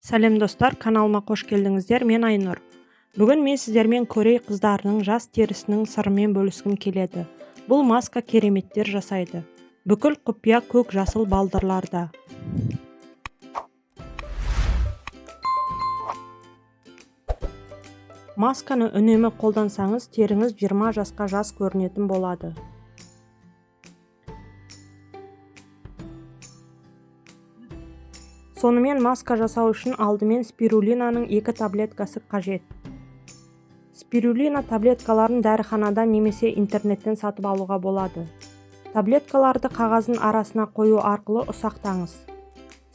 Сәлем достар, каналыма қош келдіңіздер. Мен Айнұр. Бүгін мен сіздермен Корей қыздарының жас терісінің сырымен бөліскім келеді. Бұл маска кереметтер жасайды. Бүкіл құпия көк жасыл балдырларда. Масканы үнемі қолдансаңыз, теріңіз 20 жасқа жас көрінетін болады. Сонымен маска жасау үшін алдымен спирулинаның 2 таблеткасы қажет. Спирулина таблеткаларын дәріханадан немесе интернеттен сатып алуға болады. Таблеткаларды қағаздың арасына қою арқылы ұсақтаңыз.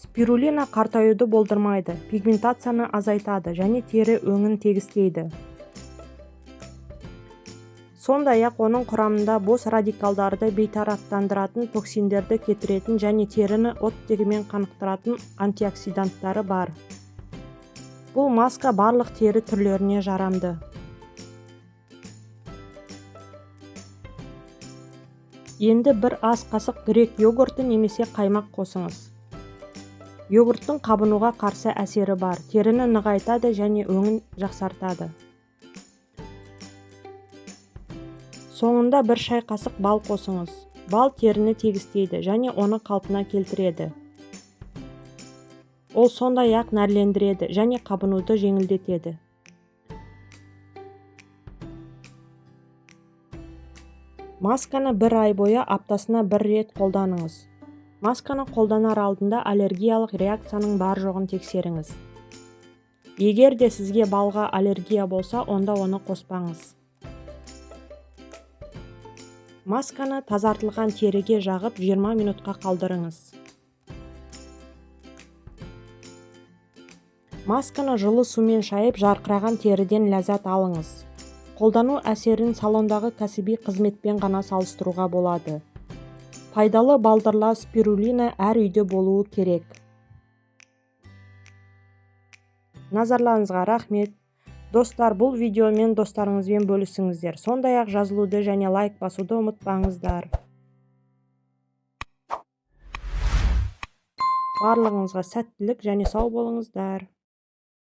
Спирулина қартаюды болдырмайды, пигментацияны азайтады және тері өңін тегістейді. Сондай-ақ оның құрамында бос радикалдарды бейтараптандыратын, токсиндерді кетіретін және теріні оттегімен қанықтыратын антиоксиданттары бар. Бұл маска барлық тері түрлеріне жарамды. Енді бір ас қасық грек йогурты немесе қаймақ қосыңыз. Йогурттың қабынуға қарсы әсері бар, теріні нығайтады және өңін жақсартады. Соңында бір шай қасық бал қосыңыз. Бал теріні тегістейді және оны қалпына келтіреді. Ол сондай-ақ нәрлендіреді және қабынуды жеңілдетеді. Масканы бір ай бойы аптасына бір рет қолданыңыз. Масканы қолданар алдында аллергиялық реакцияның бар жоғын тексеріңіз. Егер де сізге балға аллергия болса, онда оны қоспаңыз. Масканы тазартылған теріге жағып 20 минутқа қалдырыңыз. Масканы жылы сумен шайып жарқыраған теріден ләззат алыңыз. Қолдану әсерін салондағы кәсіби қызметпен ғана салыстыруға болады. Пайдалы балдырлар спирулина әр үйде болуы керек. Назарларыңызға рахмет. Достар, бұл видеомен достарыңызбен бөлісіңіздер. Сондай-ақ жазылуды және лайк басуды ұмытпаңыздар. Барлығыңызға сәттілік және сау болыңыздар.